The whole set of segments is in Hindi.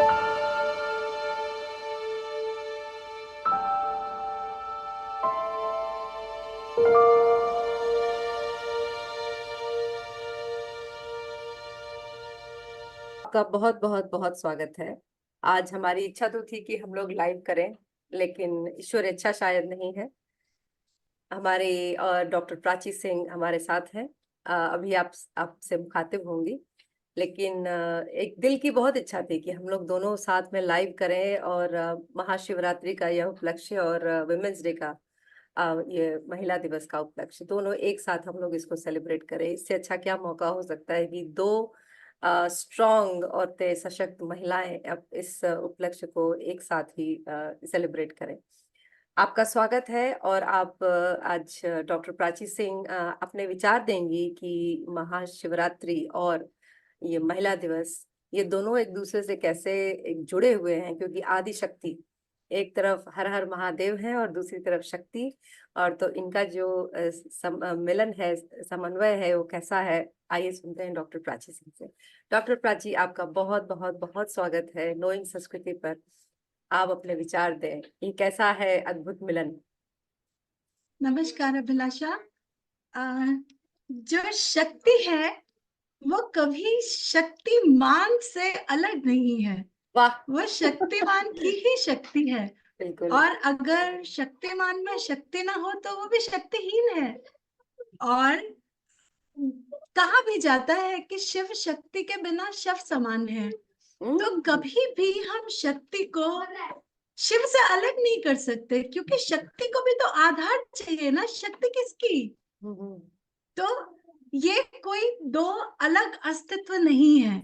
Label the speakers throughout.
Speaker 1: आपका बहुत बहुत बहुत स्वागत है। आज हमारी इच्छा तो थी कि हम लोग लाइव करें, लेकिन ईश्वर इच्छा शायद नहीं है। हमारे डॉक्टर प्राची सिंह हमारे साथ हैं। अभी आपसे मुखातिब होंगी, लेकिन एक दिल की बहुत इच्छा थी कि हम लोग दोनों साथ में लाइव करें और महाशिवरात्रि का यह उपलक्ष्य और विमेंस डे का ये महिला दिवस का उपलक्ष्य दोनों एक साथ हम लोग इसको सेलिब्रेट करें। इससे अच्छा क्या मौका हो सकता है कि दो स्ट्रॉन्ग औरतें, सशक्त महिलाएं अब इस उपलक्ष्य को एक साथ ही सेलिब्रेट करें। आपका स्वागत है। और आप आज डॉक्टर प्राची सिंह अपने विचार देंगी कि महाशिवरात्रि और ये महिला दिवस, ये दोनों एक दूसरे से कैसे एक जुड़े हुए हैं, क्योंकि आदि शक्ति एक तरफ हर हर महादेव है और दूसरी तरफ शक्ति, और तो इनका जो मिलन है, समन्वय है, वो कैसा है। आइए सुनते हैं डॉक्टर प्राची सिंह से। डॉक्टर प्राची, आपका बहुत बहुत बहुत स्वागत है नोइंग संस्कृति पर। आप अपने विचार दें, ये कैसा है अद्भुत मिलन।
Speaker 2: नमस्कार अभिलाषा। जो शक्ति है वो कभी शक्तिमान से अलग नहीं है।
Speaker 1: वाह।
Speaker 2: वो शक्तिमान की ही शक्ति है।
Speaker 1: बिल्कुल।
Speaker 2: और अगर शक्तिमान में शक्ति ना हो तो वो भी शक्तिहीन है। और कहा भी जाता है कि शिव शक्ति के बिना शव समान है। तो कभी भी हम शक्ति को शिव से अलग नहीं कर सकते, क्योंकि शक्ति को भी तो आधार चाहिए ना। शक्ति किसकी? तो ये कोई दो अलग अस्तित्व नहीं है,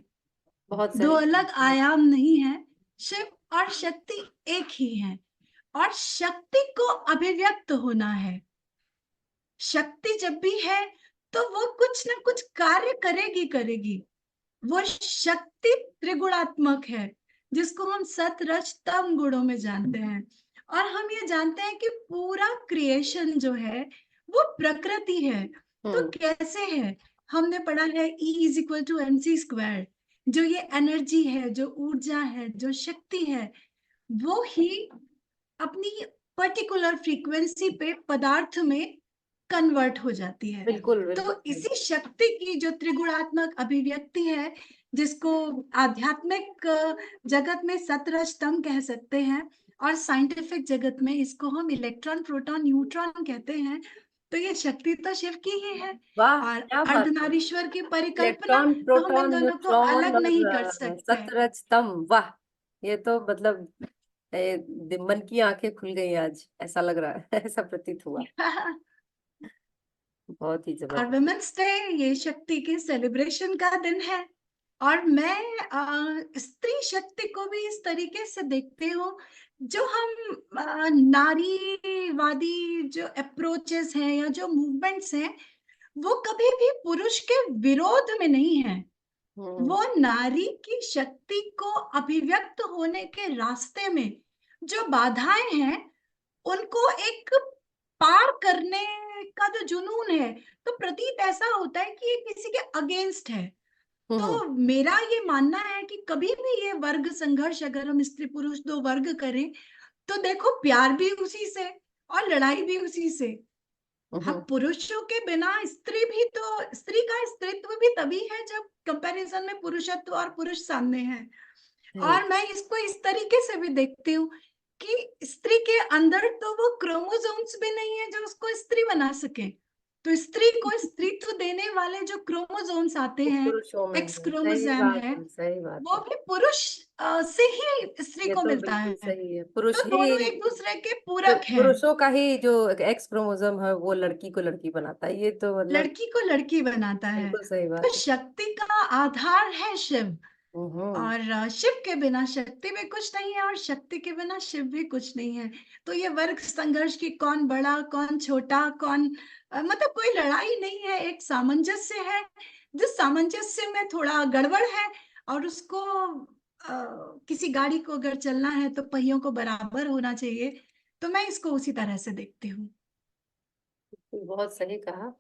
Speaker 1: बहुत
Speaker 2: दो
Speaker 1: सही।
Speaker 2: अलग आयाम नहीं है। शिव और शक्ति एक ही है, और शक्ति को अभिव्यक्त होना है। शक्ति जब भी है तो वो कुछ ना कुछ कार्य करेगी करेगी। वो शक्ति त्रिगुणात्मक है, जिसको हम सत रज तम गुणों में जानते हैं। और हम ये जानते हैं कि पूरा क्रिएशन जो है वो प्रकृति है। तो कैसे है? हमने पढ़ा है E is equal to mc²। जो ये एनर्जी है, जो ऊर्जा है, जो शक्ति है, वो ही अपनी पर्टिकुलर फ्रीक्वेंसी पे पदार्थ में कन्वर्ट हो जाती है।
Speaker 1: बिल्कुल
Speaker 2: तो
Speaker 1: बिल्कुल।
Speaker 2: इसी शक्ति की जो त्रिगुणात्मक अभिव्यक्ति है, जिसको आध्यात्मिक जगत में सतरजतम कह सकते हैं, और साइंटिफिक जगत में इसको हम इलेक्ट्रॉन प्रोटॉन न्यूट्रॉन कहते हैं। तो ये शक्ति तो शिव की ही है।
Speaker 1: वाह,
Speaker 2: और
Speaker 1: क्या बात है।
Speaker 2: अर्धनारीश्वर की परिकल्पना
Speaker 1: इलेक्ट्रॉन,
Speaker 2: तो हम इन
Speaker 1: प्रोटॉन,
Speaker 2: दोनों को
Speaker 1: न्यूट्रॉन
Speaker 2: अलग नहीं कर
Speaker 1: और
Speaker 2: सकते।
Speaker 1: सतरजतम। वाह, ये तो मतलब मन की आंखें खुल गई आज, ऐसा लग रहा है। ऐसा प्रतीत हुआ। बहुत ही
Speaker 2: और
Speaker 1: जबरदस्त।
Speaker 2: वुमेन्स डे ये शक्ति के सेलिब्रेशन का दिन है। और मैं स्त्री शक्ति को भी इस तरीके से देखती हूँ, जो हम नारीवादी जो अप्रोचेस हैं या जो मूवमेंट्स हैं, वो कभी भी पुरुष के विरोध में नहीं है। वो नारी की शक्ति को अभिव्यक्त होने के रास्ते में जो बाधाएं हैं, उनको एक पार करने का जो जुनून है, तो प्रतीत ऐसा होता है कि ये किसी के अगेंस्ट है। तो मेरा ये मानना है कि कभी भी ये वर्ग संघर्ष, अगर हम स्त्री पुरुष दो वर्ग करें, तो देखो प्यार भी उसी से और लड़ाई भी उसी से। हम पुरुषों के बिना स्त्री भी तो, स्त्री का स्त्रीत्व भी तभी है जब कंपैरिजन में पुरुषत्व और पुरुष सामने है। और मैं इसको इस तरीके से भी देखती हूँ कि स्त्री के अंदर तो वो क्रोमोसोम्स भी नहीं है जो उसको स्त्री बना सके। तो स्त्री को स्त्रीत्व देने वाले जो क्रोमोसोम्स आते हैं,
Speaker 1: पुरुषों में
Speaker 2: एक्स
Speaker 1: है। सही
Speaker 2: क्रोमोसोम
Speaker 1: बात
Speaker 2: है,
Speaker 1: है, सही बात
Speaker 2: वो
Speaker 1: है।
Speaker 2: भी पुरुष से ही स्त्री
Speaker 1: ये
Speaker 2: को
Speaker 1: तो
Speaker 2: मिलता
Speaker 1: बिल्कुल
Speaker 2: है।
Speaker 1: सही है। पुरुष
Speaker 2: तो दोनों
Speaker 1: ही,
Speaker 2: एक दूसरे के पूरक हैं।
Speaker 1: पुरुषों का ही जो एक्स क्रोमोसोम है वो लड़की को लड़की बनाता है। ये तो मतलब
Speaker 2: लड़की को लड़की बनाता है।
Speaker 1: बिल्कुल सही
Speaker 2: तो
Speaker 1: बात है।
Speaker 2: शक्ति का आधार है शिव।
Speaker 1: हम्म।
Speaker 2: और शिव के बिना शक्ति भी कुछ नहीं है, और शक्ति के बिना शिव भी कुछ नहीं है। तो ये वर्ग संघर्ष की कौन बड़ा कौन छोटा, कौन मतलब कोई लड़ाई नहीं है, एक सामंजस्य है। जिस सामंजस्य में थोड़ा गड़बड़ है, और उसको किसी गाड़ी को अगर चलना है तो पहियों को बराबर होना चाहिए। तो मैं इसको उसी तरह से देखती हूँ।
Speaker 1: बहुत सही कहा।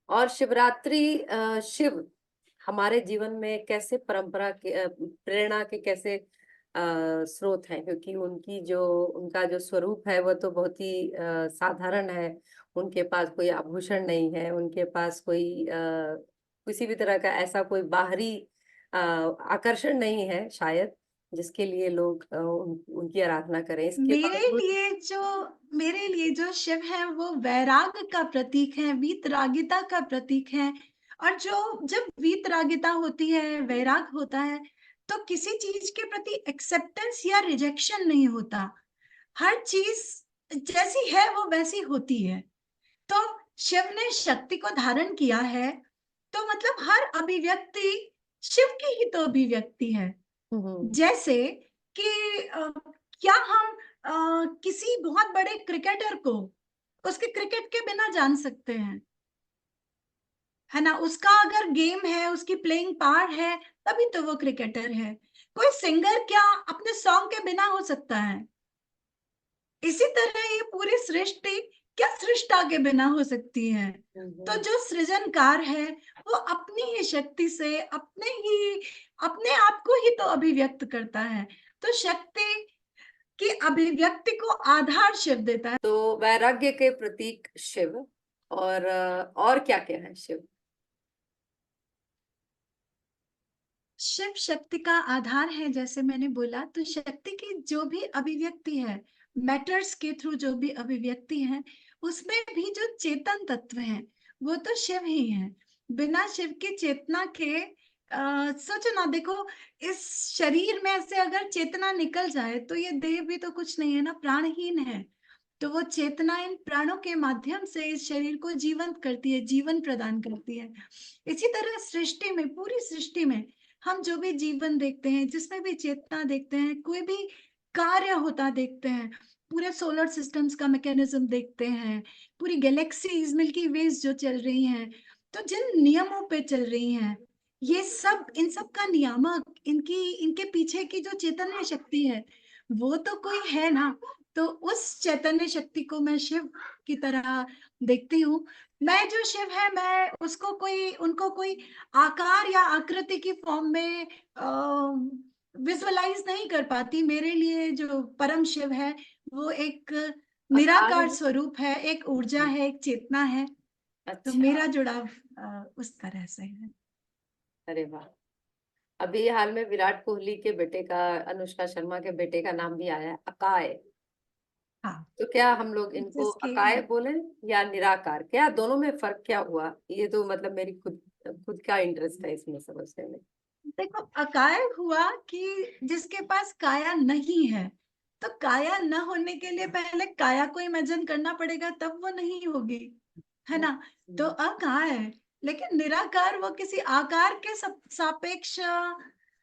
Speaker 1: और शिवरात्रि, शिव हमारे जीवन में कैसे परंपरा के, प्रेरणा के कैसे स्रोत हैं, क्योंकि उनका जो स्वरूप है वो तो बहुत ही साधारण है। उनके पास कोई आभूषण नहीं है, उनके पास कोई किसी भी तरह का ऐसा कोई बाहरी आकर्षण नहीं है शायद, जिसके लिए लोग उनकी आराधना करें। इसके
Speaker 2: मेरे
Speaker 1: बावजूद
Speaker 2: लिए जो मेरे लिए जो शिव है वो वैराग्य का प्रतीक है, वीतरागिता का प्रतीक है। और जब वीतरागिता होती है, वैराग होता है, तो किसी चीज के प्रति एक्सेप्टेंस या रिजेक्शन नहीं होता। हर चीज जैसी है वो वैसी होती है। तो शिव ने शक्ति को धारण किया है, तो मतलब हर अभिव्यक्ति शिव की ही तो अभिव्यक्ति है। जैसे कि क्या हम किसी बहुत बड़े क्रिकेटर को उसके क्रिकेट के बिना जान सकते हैं? है ना? उसका अगर गेम है, उसकी प्लेइंग पावर है, तभी तो वो क्रिकेटर है। कोई सिंगर क्या अपने सॉन्ग के बिना हो सकता है? इसी तरह ये पूरी सृष्टि क्या सृष्टा के बिना हो सकती है? तो जो सृजनकार है वो अपनी ही शक्ति से अपने आप को ही तो अभिव्यक्त करता है। तो शक्ति की अभिव्यक्ति को आधार शिव देता है।
Speaker 1: तो वैराग्य के प्रतीक शिव, और क्या क्या है शिव?
Speaker 2: शिव शक्ति का आधार है, जैसे मैंने बोला। तो शक्ति की जो भी अभिव्यक्ति है, मैटर्स के थ्रू जो भी अभिव्यक्ति है, उसमें भी जो चेतन तत्व है वो तो शिव ही है। बिना शिव की चेतना के सोचो ना, देखो, इस शरीर में से अगर चेतना निकल जाए तो ये देह भी तो कुछ नहीं है ना, प्राणहीन है। तो वो चेतना इन प्राणों के माध्यम से इस शरीर को जीवंत करती है, जीवन प्रदान करती है। इसी तरह सृष्टि में, पूरी सृष्टि में हम जो भी जीवन देखते हैं, जिसमें भी चेतना देखते हैं, कोई भी कार्य होता देखते हैं, पूरे सोलर सिस्टम्स का मैकेनिज्म देखते हैं, पूरी गैलेक्सीज, मिल्की वेज जो चल रही हैं, तो जिन नियमों पे चल रही हैं, ये सब, इन सब का नियामक, इनके पीछे की जो चैतन्य शक्ति है वो तो कोई है ना। तो उस चैतन्य शक्ति को मैं शिव की तरह देखती हूँ। मैं जो शिव है, मैं उनको कोई आकार या आकृति की फॉर्म में विजुअलाइज नहीं कर पाती। मेरे लिए जो परम शिव है वो एक
Speaker 1: आकार
Speaker 2: निराकार
Speaker 1: है।
Speaker 2: स्वरूप है, एक ऊर्जा है, एक चेतना है। तो
Speaker 1: अच्छा।
Speaker 2: मेरा जुड़ाव उस तरह से है।
Speaker 1: अरे वाह। अभी हाल में विराट कोहली के बेटे का, अनुष्का शर्मा के बेटे का नाम भी आया है, अकाय।
Speaker 2: हाँ,
Speaker 1: तो क्या हम लोग इनको
Speaker 2: जिसके
Speaker 1: अकाय बोले या निराकार? क्या दोनों में फर्क क्या हुआ? ये तो मतलब मेरी खुद खुद का इंटरेस्ट है इसमें समझने में।
Speaker 2: देखो, अकाय हुआ कि जिसके पास काया नहीं है। तो काया न होने के लिए पहले काया को इमेजिन करना पड़ेगा, तब वो नहीं होगी, है ना? तो अकाय, लेकिन निराकार वो किसी आकार के सापेक्ष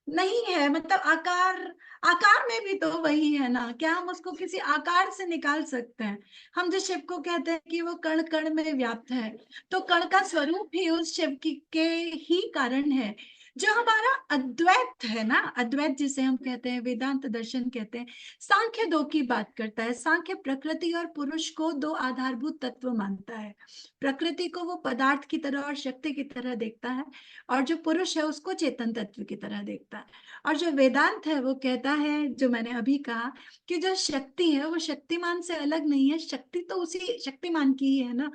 Speaker 2: नहीं है। मतलब आकार, आकार में भी तो वही है ना। क्या हम उसको किसी आकार से निकाल सकते हैं? हम जो शिव को कहते हैं कि वो कण कण में व्याप्त है, तो कण का स्वरूप ही उस शिव की के ही कारण है। जो हमारा अद्वैत है ना, अद्वैत जिसे हम कहते हैं, वेदांत दर्शन कहते हैं, सांख्य दो की बात करता है। सांख्य प्रकृति और पुरुष को दो आधारभूत तत्व मानता है। प्रकृति को वो पदार्थ की तरह और शक्ति की तरह देखता है, और जो पुरुष है उसको चेतन तत्व की तरह देखता है। और जो वेदांत है वो कहता है, जो मैंने अभी कहा, कि जो शक्ति है वो शक्तिमान से अलग नहीं है, शक्ति तो उसी शक्तिमान की ही है ना।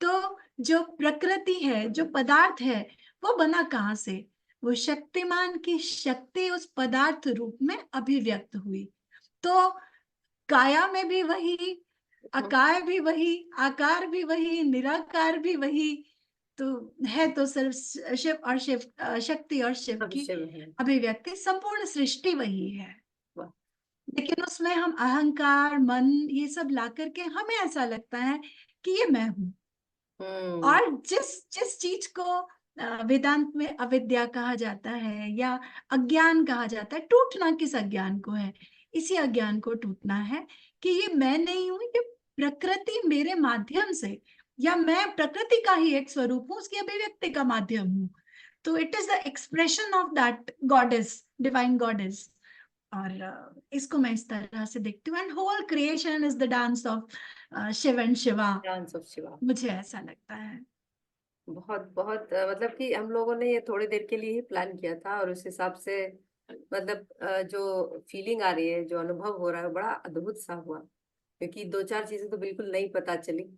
Speaker 2: तो जो प्रकृति है, जो पदार्थ है, वो बना कहाँ से? वो शक्तिमान की शक्ति उस पदार्थ रूप में अभिव्यक्त हुई। तो काया में भी वही, अकाय भी वही, आकार भी वही, निराकार भी वही। तो है तो सिर्फ शिव और शक्ति और शिव
Speaker 1: सब
Speaker 2: की
Speaker 1: शिव है।
Speaker 2: अभिव्यक्ति, संपूर्ण सृष्टि वही है।
Speaker 1: वाह।
Speaker 2: लेकिन उसमें हम अहंकार, मन, ये सब ला करके हमें ऐसा लगता है कि ये मैं हूं।
Speaker 1: हम्म।
Speaker 2: और जिस जिस चीज को वेदांत में अविद्या कहा जाता है या अज्ञान कहा जाता है, टूटना किस अज्ञान को है? इसी अज्ञान को टूटना है कि ये मैं नहीं हूं, ये प्रकृति मेरे माध्यम से, या मैं प्रकृति का ही एक स्वरूप हूं, उसकी अभिव्यक्ति का माध्यम हूं। तो it is the expression of that goddess, divine goddess. और इसको मैं इस तरह से देखती हूँ। And whole creation is the dance of Shiv and Shiva,
Speaker 1: dance of Shiva.
Speaker 2: मुझे ऐसा लगता है।
Speaker 1: बहुत बहुत मतलब कि हम लोगों ने ये थोड़ी देर के लिए ही प्लान किया था और उस हिसाब से मतलब जो फीलिंग आ रही है, जो अनुभव हो रहा है, बड़ा अद्भुत सा हुआ, क्योंकि दो चार चीजें तो बिल्कुल नहीं पता चली।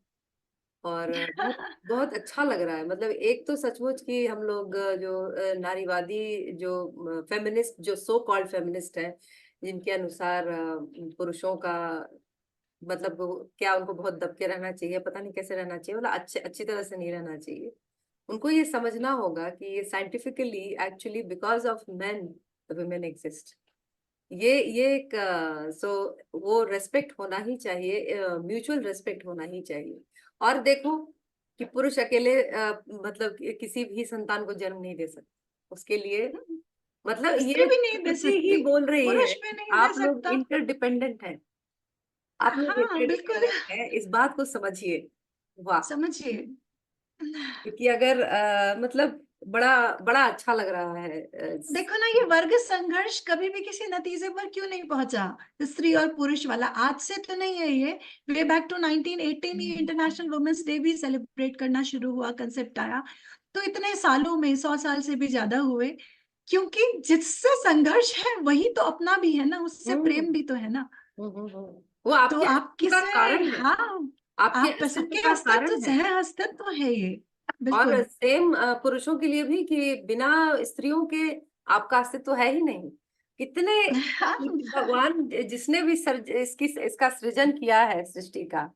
Speaker 1: और बहुत बहुत अच्छा लग रहा है। मतलब एक तो सचमुच कि हम लोग जो नारीवादी, जो फेमिनिस्ट, जो सो कॉल्ड फेमिनिस्ट है, जिनके अनुसार पुरुषों का मतलब क्या, उनको बहुत दबके रहना चाहिए, पता नहीं कैसे रहना चाहिए, मतलब अच्छी तरह से नहीं रहना चाहिए। उनको ये समझना होगा कि ये scientifically actually because of main the women exist. ये एक सो वो रेस्पेक्ट होना ही चाहिए, म्यूचुअल रेस्पेक्ट होना ही चाहिए। और देखो कि पुरुष अकेले मतलब किसी भी संतान को जन्म नहीं दे सकते, उसके लिए मतलब
Speaker 2: स्त्री
Speaker 1: ये
Speaker 2: भी नहीं दे
Speaker 1: प्रकृति ही
Speaker 2: सकती,
Speaker 1: बोल रही है
Speaker 2: पुरुष भी
Speaker 1: कि
Speaker 2: नहीं दे
Speaker 1: आप लोग
Speaker 2: सकता।
Speaker 1: इंटरडिपेंडेंट हैं, आप लोग
Speaker 2: हाँ बिल्कुल,
Speaker 1: इंटरडिपेंडेंट हैं, इस बात को समझिए। वाह।
Speaker 2: समझिए।
Speaker 1: क्योंकि अगर मतलब बड़ा बड़ा अच्छा लग रहा है
Speaker 2: देखो ना, ये वर्ग संघर्ष कभी भी किसी नतीजे पर क्यों नहीं पहुंचा, स्त्री और पुरुष वाला आज से तो नहीं है ये। वे बैक टू 1918 ही इंटरनेशनल वुमेन्स डे भी सेलिब्रेट करना शुरू हुआ, कंसेप्ट आया। तो इतने सालों में, 100 साल से भी ज्यादा हुए, क्योंकि जिससे संघर्ष है वही तो अपना भी है ना, उससे
Speaker 1: हम्म
Speaker 2: प्रेम भी तो है ना।
Speaker 1: वो
Speaker 2: तो
Speaker 1: आपके
Speaker 2: आप
Speaker 1: अस्तित्व का
Speaker 2: किसे,
Speaker 1: कारण है,
Speaker 2: हाँ,
Speaker 1: आपके
Speaker 2: आप
Speaker 1: अस्तित्व
Speaker 2: सबके
Speaker 1: का
Speaker 2: अस्तित्व,
Speaker 1: कारण है।
Speaker 2: सह अस्तित्व है ये,
Speaker 1: और
Speaker 2: बिल्कुल।
Speaker 1: सेम पुरुषों के लिए भी कि बिना स्त्रियों के आपका अस्तित्व है ही नहीं। कितने भगवान जिसने भी इसका सृजन किया है, सृष्टि का,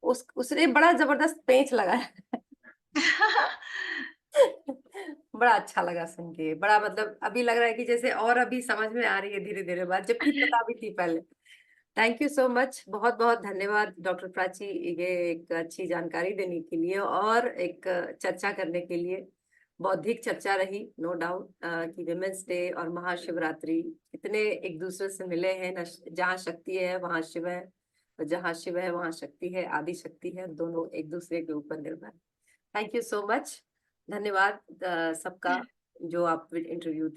Speaker 1: उसने बड़ा जबरदस्त पेंच लगाया है। बड़ा अच्छा लगा सुन के, बड़ा मतलब अभी लग रहा है कि जैसे और अभी समझ में आ रही है धीरे धीरे बात, जबकि पता भी थी पहले। थैंक यू सो मच, बहुत बहुत धन्यवाद डॉक्टर प्राची, ये एक अच्छी जानकारी देने के लिए और एक चर्चा करने के लिए। बौद्धिक चर्चा रही, नो डाउट कि विमेंस डे और महाशिवरात्रि कितने एक दूसरे से मिले हैं न। जहाँ शक्ति है वहाँ शिव है, और जहाँ शिव है वहाँ शक्ति है, आदि शक्ति है, दोनों एक दूसरे के ऊपर निर्भर। थैंक यू सो मच, धन्यवाद सबका जो आप इंटरव्यू